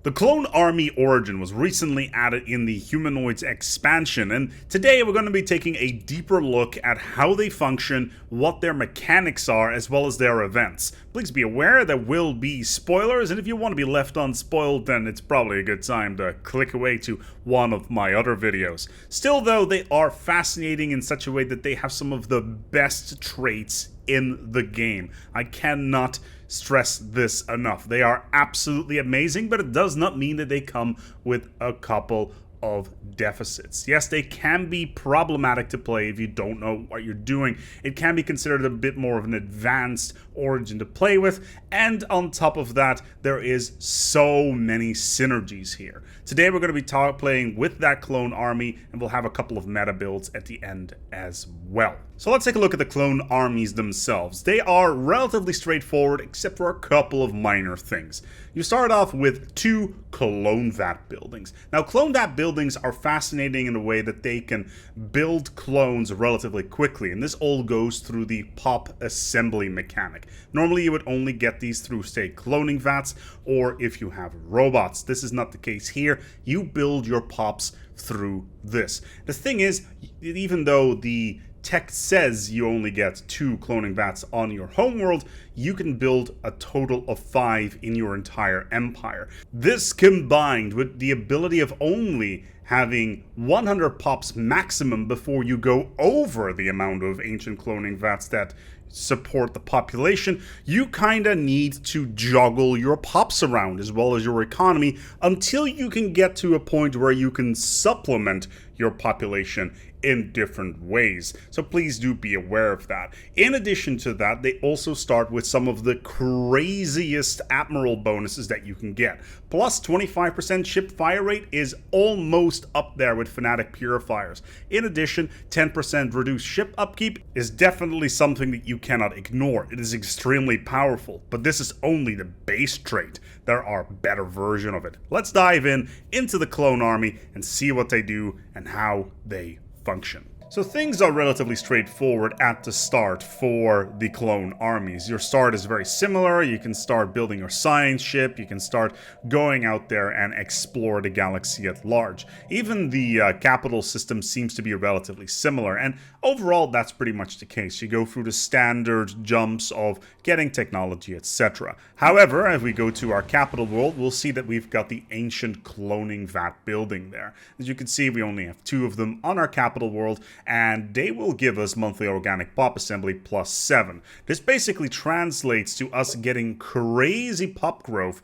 The Clone Army origin was recently added in the Humanoids expansion, and today we're going to be taking a deeper look at how they function, what their mechanics are, as well as their events. Please be aware there will be spoilers, and if you want to be left unspoiled, then it's probably a good time to click away to one of my other videos. Still though, they are fascinating in such a way that they have some of the best traits in the game. I cannot stress this enough. They are absolutely amazing, but it does not mean that they come with a couple of deficits. Yes, they can be problematic to play if you don't know what you're doing. It can be considered a bit more of an advanced origin to play with, and on top of that, there is so many synergies here. Today we're going to be playing with that clone army, and we'll have a couple of meta builds at the end as well. So let's take a look at the clone armies themselves. They are relatively straightforward, except for a couple of minor things. You start off with 2 clone vat buildings. Now, clone vat buildings are fascinating in a way that they can build clones relatively quickly, and this all goes through the pop assembly mechanic. Normally, you would only get these through, say, cloning vats, or if you have robots. This is not the case here. You build your pops through this. The thing is, even though the text says you only get 2 cloning vats on your homeworld, you can build a total of 5 in your entire empire. This combined with the ability of only having 100 pops maximum before you go over the amount of ancient cloning vats that support the population, you kinda need to juggle your pops around as well as your economy until you can get to a point where you can supplement your population in different ways. So please do be aware of that. In addition to that, they also start with some of the craziest admiral bonuses that you can get. Plus 25% ship fire rate is almost up there with Fanatic Purifiers. In addition, 10% reduced ship upkeep is definitely something that you cannot ignore. It is extremely powerful, but this is only the base trait. There are better versions of it. Let's dive into the clone army and see what they do and how they function. So things are relatively straightforward at the start for the clone armies. Your start is very similar. You can start building your science ship. You can start going out there and explore the galaxy at large. Even the capital system seems to be relatively similar, and overall that's pretty much the case. You go through the standard jumps of getting technology, etc. However, if we go to our capital world, we'll see that we've got the ancient cloning vat building there. As you can see, we only have 2 of them on our capital world, and they will give us monthly organic pop assembly plus 7. This basically translates to us getting crazy pop growth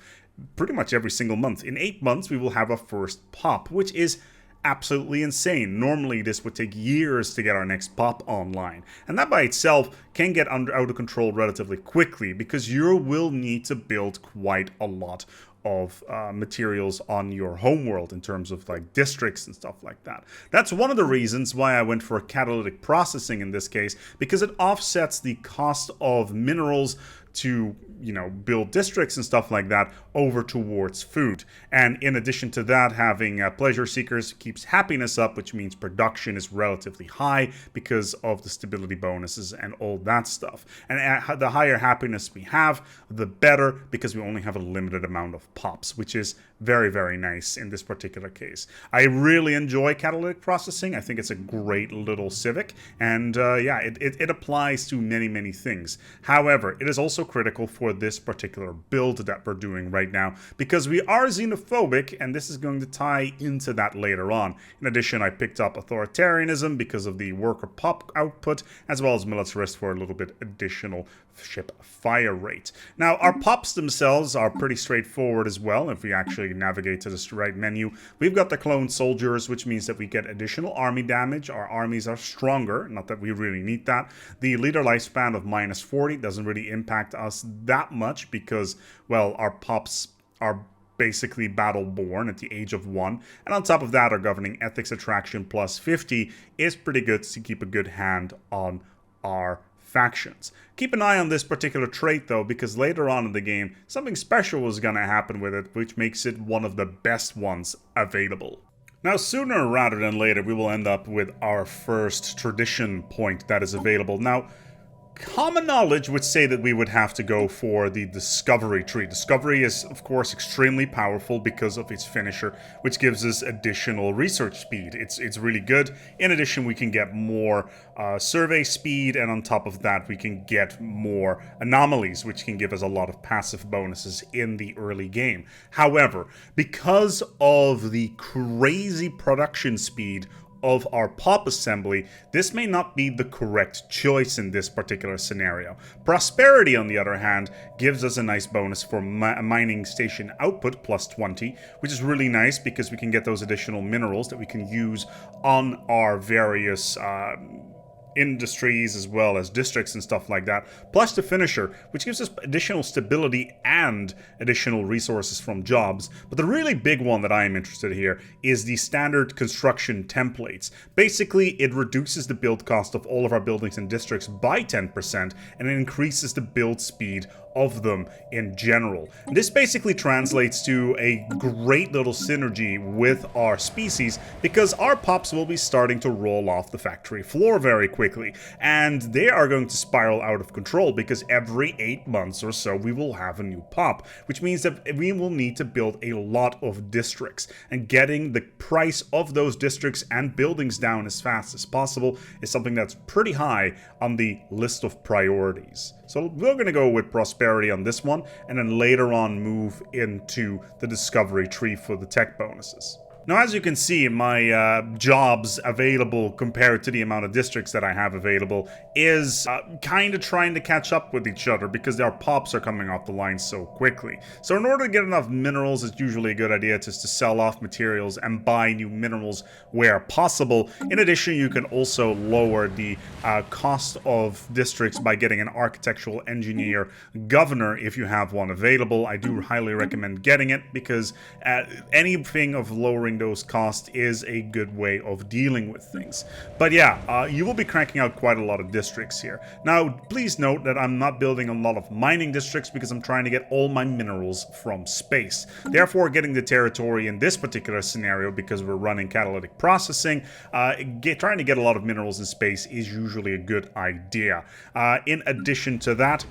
pretty much every single month. In 8 months, we will have our first pop, which is absolutely insane. Normally, this would take years to get our next pop online. And that by itself can get out of control relatively quickly because you will need to build quite a lot of materials on your homeworld in terms of like districts and stuff like that. That's one of the reasons why I went for catalytic processing in this case, because it offsets the cost of minerals to, you know, build districts and stuff like that over towards food. And in addition to that, having pleasure seekers keeps happiness up, which means production is relatively high because of the stability bonuses and all that stuff. And the higher happiness we have, the better, because we only have a limited amount of pops, which is very, very nice in this particular case. I really enjoy catalytic processing. I think it's a great little civic, and yeah, it applies to many, many things. However, it is also critical for this particular build that we're doing right now, because we are xenophobic, and this is going to tie into that later on. In addition, I picked up authoritarianism because of the worker pop output, as well as militarist for a little bit additional ship fire rate. Now, our pops themselves are pretty straightforward as well. If we actually navigate to the right menu, we've got the clone soldiers, which means that we get additional army damage. Our armies are stronger, not that we really need that. The leader lifespan of -40 doesn't really impact us that much because, well, our pops are basically battle-born at the age of 1, and on top of that, our governing ethics attraction plus 50 is pretty good to keep a good hand on our factions. Keep an eye on this particular trait though, because later on in the game, something special is going to happen with it, which makes it one of the best ones available. Now, sooner rather than later, we will end up with our first tradition point that is available. Now, Common knowledge would say that we would have to go for the Discovery tree. Discovery is, of course, extremely powerful because of its finisher, which gives us additional research speed. It's really good. In addition, we can get more survey speed, and on top of that, we can get more anomalies, which can give us a lot of passive bonuses in the early game. However, because of the crazy production speed of our pop assembly, this may not be the correct choice in this particular scenario. Prosperity, on the other hand, gives us a nice bonus for mining station output, plus 20, which is really nice because we can get those additional minerals that we can use on our various industries as well as districts and stuff like that, plus the finisher, which gives us additional stability and additional resources from jobs. But the really big one that I am interested in here is the standard construction templates. Basically, it reduces the build cost of all of our buildings and districts by 10%, and it increases the build speed of them in general. This basically translates to a great little synergy with our species, because our pops will be starting to roll off the factory floor very quickly, and they are going to spiral out of control because every 8 months or so we will have a new pop, which means that we will need to build a lot of districts, and getting the price of those districts and buildings down as fast as possible is something that's pretty high on the list of priorities. So we're going to go with prosperity on this one, and then later on move into the discovery tree for the tech bonuses. Now, as you can see, my jobs available compared to the amount of districts that I have available is kind of trying to catch up with each other because our pops are coming off the line so quickly. So in order to get enough minerals, it's usually a good idea just to sell off materials and buy new minerals where possible. In addition, you can also lower the cost of districts by getting an architectural engineer governor if you have one available. I do highly recommend getting it because anything of lowering those costs is a good way of dealing with things. But yeah, you will be cranking out quite a lot of districts here. Now, please note that I'm not building a lot of mining districts because I'm trying to get all my minerals from space. Therefore, getting the territory in this particular scenario, because we're running catalytic processing, trying to get a lot of minerals in space is usually a good idea. In addition to that,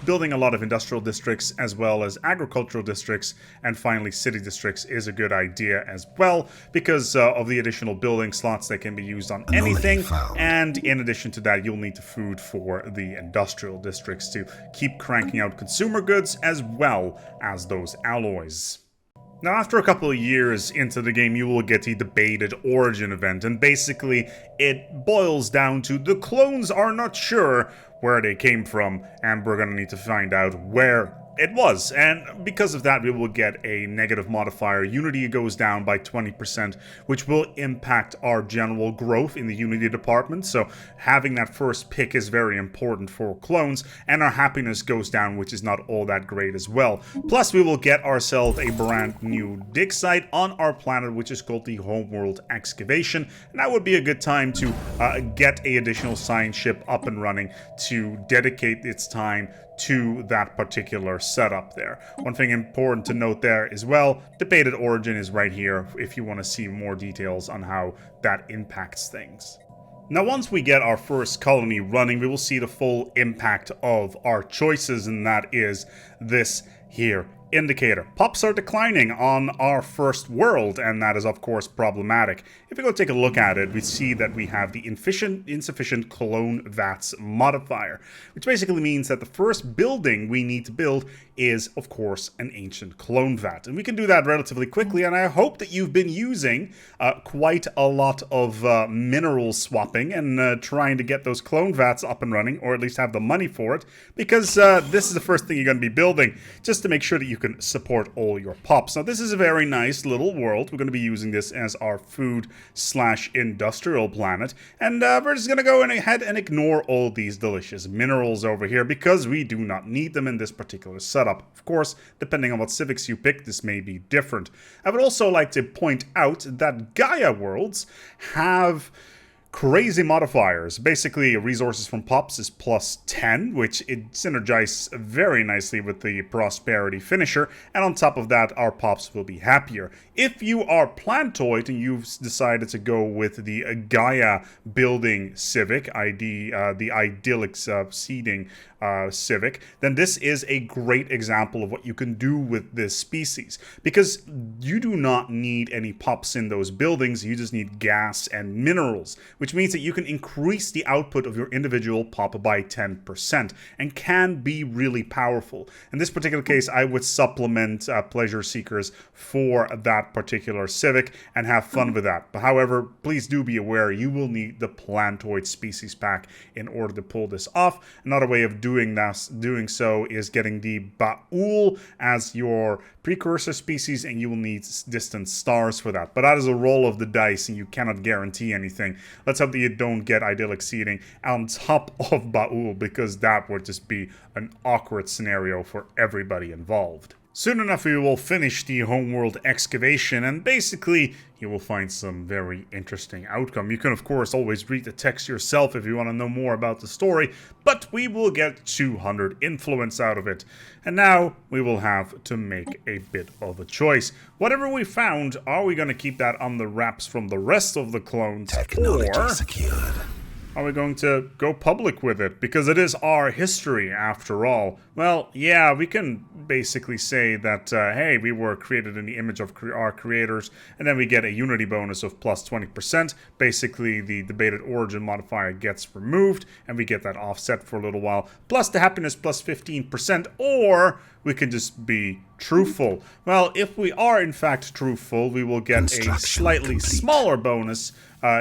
building a lot of industrial districts as well as agricultural districts and finally city districts is a good idea as well because of the additional building slots that can be used on anything. And in addition to that, you'll need the food for the industrial districts to keep cranking out consumer goods as well as those alloys. Now, after a couple of years into the game, you will get the debated origin event, and basically it boils down to the clones are not sure where they came from, and we're gonna need to find out where it was. And because of that, we will get a negative modifier. Unity goes down by 20%, which will impact our general growth in the Unity department. So having that first pick is very important for clones, and our happiness goes down, which is not all that great as well. Plus, we will get ourselves a brand new dig site on our planet, which is called the Homeworld Excavation. And that would be a good time to get an additional science ship up and running to dedicate its time to that particular setup there. One thing important to note there as well, debated origin is right here if you want to see more details on how that impacts things. Now, once we get our first colony running, we will see the full impact of our choices, and that is this here indicator. Pops are declining on our first world, and that is of course problematic. If we go take a look at it, we see that we have the insufficient clone vats modifier, which basically means that the first building we need to build is of course an ancient clone vat, and we can do that relatively quickly. And I hope that you've been using quite a lot of mineral swapping and trying to get those clone vats up and running, or at least have the money for it, because this is the first thing you're going to be building, just to make sure that you can support all your pops. Now, this is a very nice little world. We're going to be using this as our food/industrial planet, and we're just going to go ahead and ignore all these delicious minerals over here because we do not need them in this particular setup. Of course, depending on what civics you pick, this may be different. I would also like to point out that Gaia worlds have crazy modifiers. Basically, resources from pops is plus 10, which it synergizes very nicely with the prosperity finisher, and on top of that, our pops will be happier. If you are plantoid and you've decided to go with the Gaia building civic, the idyllic seeding civic, then this is a great example of what you can do with this species, because you do not need any pops in those buildings, you just need gas and minerals, which means that you can increase the output of your individual pop by 10% and can be really powerful. In this particular case, I would supplement pleasure seekers for that particular civic and have fun with that. But however, please do be aware you will need the plantoid species pack in order to pull this off. Another way of doing so is getting the Baul as your precursor species, and you will need distant stars for that. But that is a roll of the dice and you cannot guarantee anything. Let's hope that you don't get idyllic seeding on top of Baul, because that would just be an awkward scenario for everybody involved. Soon enough, we will finish the homeworld excavation, and basically, you will find some very interesting outcome. You can, of course, always read the text yourself if you want to know more about the story, but we will get 200 influence out of it. And now, we will have to make a bit of a choice. Whatever we found, are we going to keep that on the wraps from the rest of the clones, or secured. are we going to go public with it? Because it is our history, after all. Well, yeah, we can basically say that, hey, we were created in the image of our creators, and then we get a unity bonus of plus 20%. Basically, the debated origin modifier gets removed, and we get that offset for a little while, plus the happiness plus 15%, or we can just be truthful. Well, if we are in fact truthful, we will get a slightly smaller bonus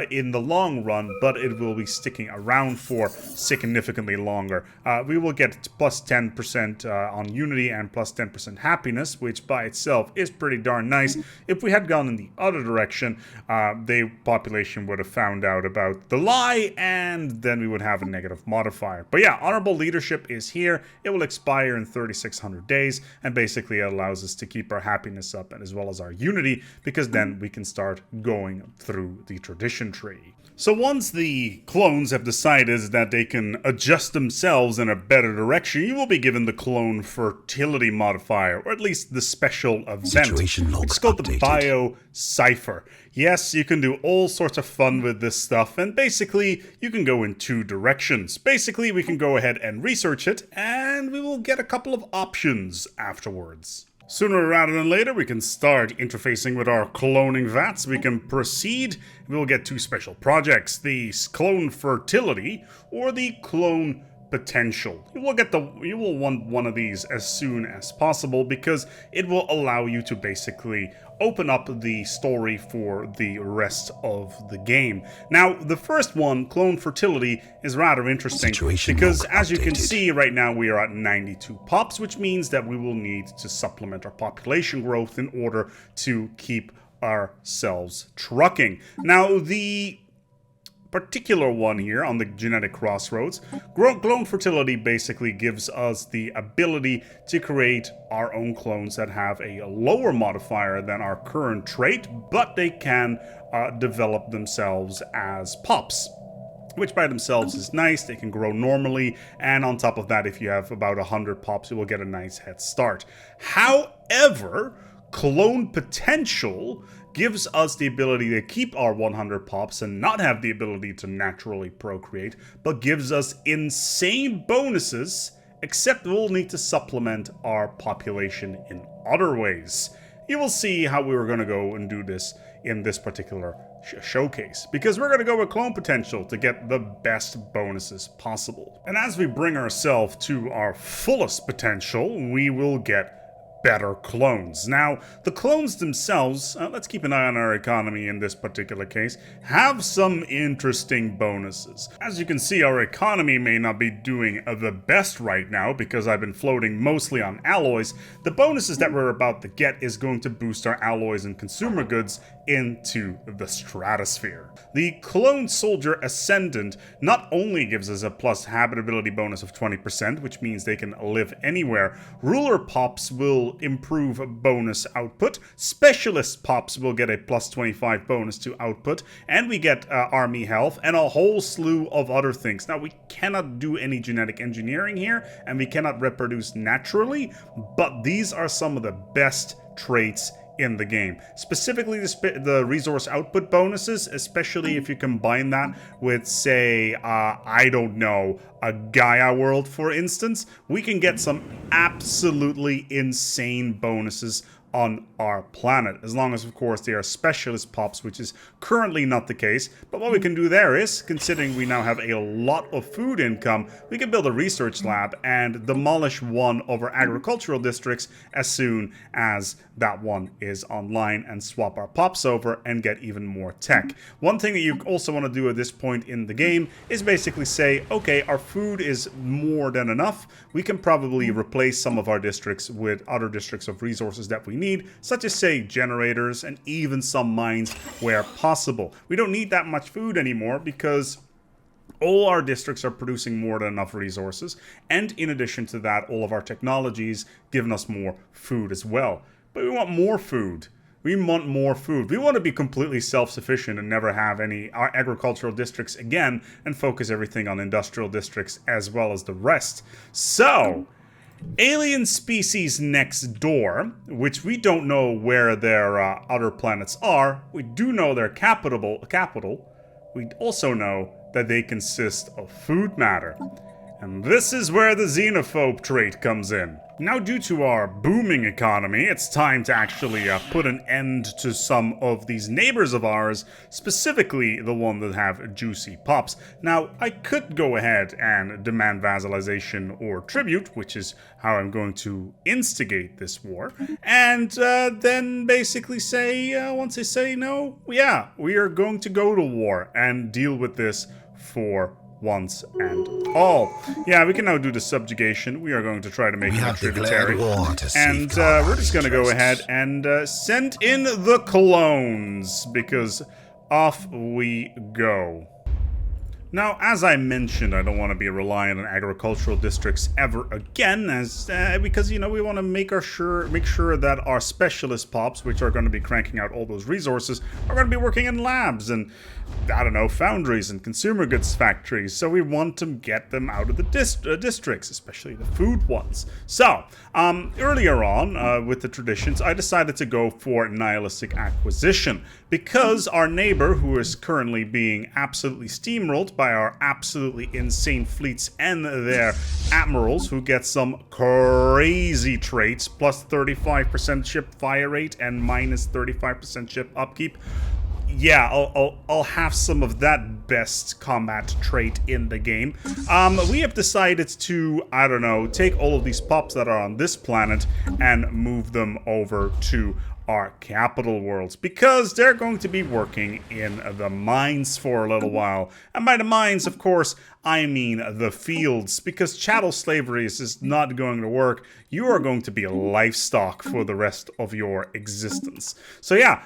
in the long run, but it will be sticking around for significantly longer. We will get plus 10% on unity and plus 10% happiness, which by itself is pretty darn nice. If we had gone in the other direction, the population would have found out about the lie, and then we would have a negative modifier. But yeah, honorable leadership is here. It will expire in 3,600 days, and basically it allows us to keep our happiness up and as well as our unity, because then we can start going through the tradition tree. So once the clones have decided that they can adjust themselves in a better direction, you will be given the clone fertility modifier, or at least the special event. Situation logs It's called updated. the Bio Cipher. Yes, you can do all sorts of fun with this stuff, and basically you can go in two directions. Basically, we can go ahead and research it, and we will get a couple of options afterwards. Sooner rather than later, we can start interfacing with our cloning vats. We can proceed. We will get two special projects, the clone fertility or the clone potential. You will want one of these as soon as possible, because it will allow you to basically open up the story for the rest of the game. Now, the first one, clone fertility, is rather interesting because, as you can see right now, we are at 92 pops, which means that we will need to supplement our population growth in order to keep ourselves trucking. Now, the particular one here on the genetic crossroads, clone fertility basically gives us the ability to create our own clones that have a lower modifier than our current trait, but they can develop themselves as pops, which by themselves is nice. They can grow normally, and on top of that, if you have about 100 pops, you will get a nice head start. However, clone potential gives us the ability to keep our 100 pops and not have the ability to naturally procreate, but gives us insane bonuses, except we'll need to supplement our population in other ways. You will see how we were going to go and do this in this particular showcase, because we're going to go with clone potential to get the best bonuses possible. And as we bring ourselves to our fullest potential, we will get better clones. Now, the clones themselves, let's keep an eye on our economy in this particular case, have some interesting bonuses. As you can see, our economy may not be doing the best right now because I've been floating mostly on alloys. The bonuses that we're about to get is going to boost our alloys and consumer goods into the stratosphere. The Clone Soldier Ascendant not only gives us a plus habitability bonus of 20%, which means they can live anywhere. Ruler Pops will improve bonus output. Specialist Pops will get a plus 25 bonus to output. And we get army health and a whole slew of other things. Now, we cannot do any genetic engineering here, and we cannot reproduce naturally, but these are some of the best traits in the game. Specifically the resource output bonuses, especially if you combine that with, say, I don't know, a Gaia world, for instance, we can get some absolutely insane bonuses on our planet, as long as, of course, they are specialist pops, which is currently not the case. But what we can do there is, considering we now have a lot of food income, we can build a research lab and demolish one of our agricultural districts as soon as that one is online, and swap our pops over and get even more tech. One thing that you also want to do at this point in the game is basically say, okay, our food is more than enough. We can probably replace some of our districts with other districts of resources that we need, such as, say, generators and even some mines where possible. We don't need that much food anymore because all our districts are producing more than enough resources, and in addition to that, all of our technologies giving us more food as well. But we want more food. We want more food. We want to be completely self-sufficient and never have any agricultural districts again, and focus everything on industrial districts as well as the rest. So, alien species next door, which we don't know where their other planets are. We do know their capital. We also know that they consist of food matter. And this is where the xenophobe trait comes in. Now, due to our booming economy, it's time to actually put an end to some of these neighbors of ours, specifically the one that have juicy pops. Now, I could go ahead and demand vassalization or tribute, which is how I'm going to instigate this war, and then basically say, once they say no, yeah, we are going to go to war and deal with this for once and all. Yeah, we can now do the subjugation. We are going to try to make it tributary. And we're just going to go ahead and send in the clones, because off we go. Now, as I mentioned, I don't want to be reliant on agricultural districts ever again, because, you know, we want to make sure that our specialist pops, which are going to be cranking out all those resources, are going to be working in labs and, I don't know, foundries and consumer goods factories. So we want to get them out of the districts, especially the food ones. So, earlier on, with the traditions, I decided to go for nihilistic acquisition, because our neighbor, who is currently being absolutely steamrolled by our absolutely insane fleets and their admirals, who get some crazy traits, plus 35% ship fire rate and minus 35% ship upkeep. Yeah, I'll have some of that best combat trait in the game. We have decided to, I don't know, take all of these pops that are on this planet and move them over to our capital worlds, because they're going to be working in the mines for a little while. And by the mines, of course, I mean the fields, because chattel slavery is not going to work. You are going to be livestock for the rest of your existence. So yeah,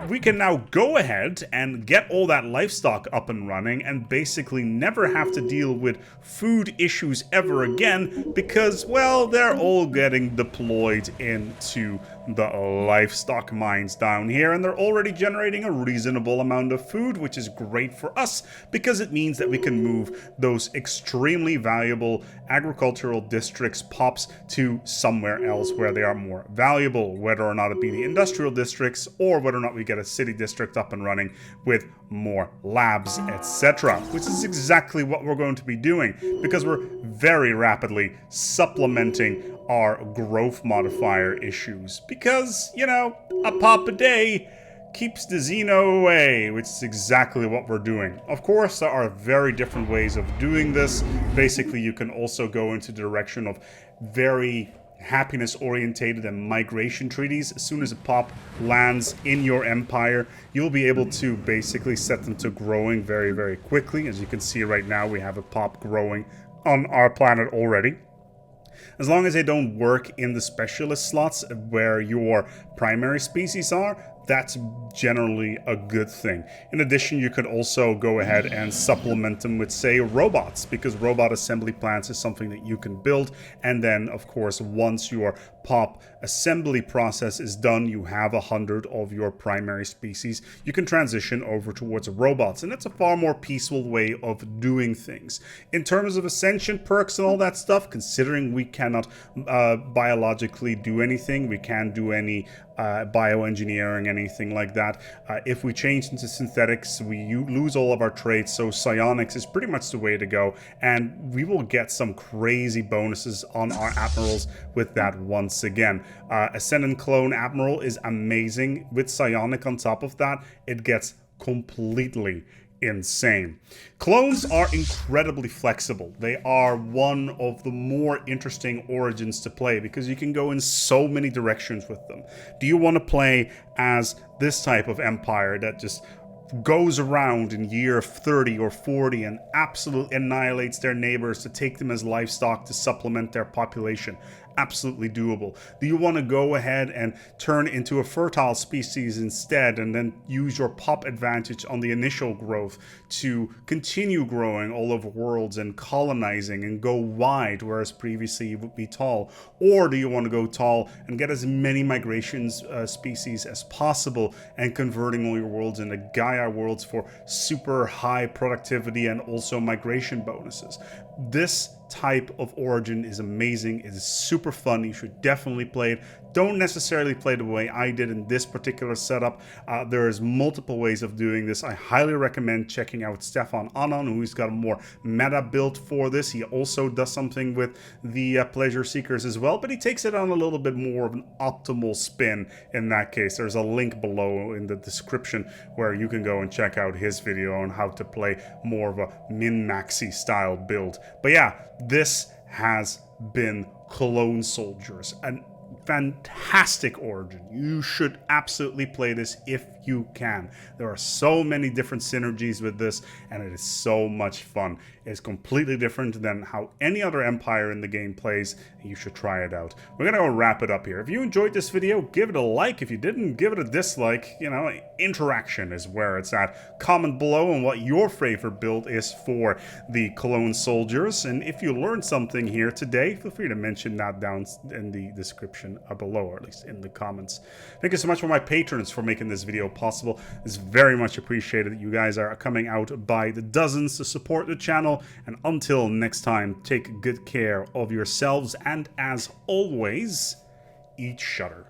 we can now go ahead and get all that livestock up and running, and basically never have to deal with food issues ever again, because, well, they're all getting deployed into the livestock mines down here, and they're already generating a reasonable amount of food, which is great for us, because it means that we can move those extremely valuable agricultural districts pops to somewhere else where they are more valuable, whether or not it be the industrial districts, or whether or not we get a city district up and running with more labs, etc. Which is exactly what we're going to be doing, because we're very rapidly supplementing our growth modifier issues, because, you know, a pop a day keeps the Xeno away, which is exactly what we're doing. Of course, there are very different ways of doing this. Basically, you can also go into the direction of very happiness-orientated and migration treaties. As soon as a pop lands in your empire, you'll be able to basically set them to growing very, very quickly. As you can see right now, we have a pop growing on our planet already. As long as they don't work in the specialist slots where your primary species are, that's generally a good thing. In addition, you could also go ahead and supplement them with, say, robots, because robot assembly plants is something that you can build, and then of course once your pop assembly process is done, you have 100 of your primary species, you can transition over towards robots, and that's a far more peaceful way of doing things. In terms of ascension perks and all that stuff, considering we cannot biologically do anything, we can't do any bioengineering, anything like that. If we change into synthetics, we lose all of our traits, so psionics is pretty much the way to go, and we will get some crazy bonuses on our admirals with that once again. Ascendant Clone Admiral is amazing. With psionic on top of that, it gets completely insane. Clones are incredibly flexible. They are one of the more interesting origins to play because you can go in so many directions with them. Do you want to play as this type of empire that just goes around in year 30 or 40 and absolutely annihilates their neighbors to take them as livestock to supplement their population? Absolutely doable. Do you want to go ahead and turn into a fertile species instead and then use your pop advantage on the initial growth to continue growing all over worlds and colonizing and go wide, whereas previously you would be tall? Or do you want to go tall and get as many migrations species as possible and converting all your worlds into Gaia worlds for super high productivity and also migration bonuses? This type of origin is amazing. It is super fun. You should definitely play it. Don't necessarily play the way I did in this particular setup. There's multiple ways of doing this. I highly recommend checking out Stefan Annan, who's got a more meta build for this. He also does something with the Pleasure Seekers as well, but he takes it on a little bit more of an optimal spin in that case. There's a link below in the description where you can go and check out his video on how to play more of a min-maxi style build. But yeah, this has been Clone Soldiers, an fantastic origin. You should absolutely play this if you can. There are so many different synergies with this, and it is so much fun. It's completely different than how any other empire in the game plays, and you should try it out. We're gonna go wrap it up here. If you enjoyed this video, give it a like. If you didn't, give it a dislike. You know, interaction is where it's at. Comment below on what your favorite build is for the Clone Soldiers, and if you learned something here today, feel free to mention that down in the description below, or at least in the comments. Thank you so much for my patrons for making this video possible. It's very much appreciated that you guys are coming out by the dozens to support the channel, and until next time, take good care of yourselves, and as always, eat Shutter.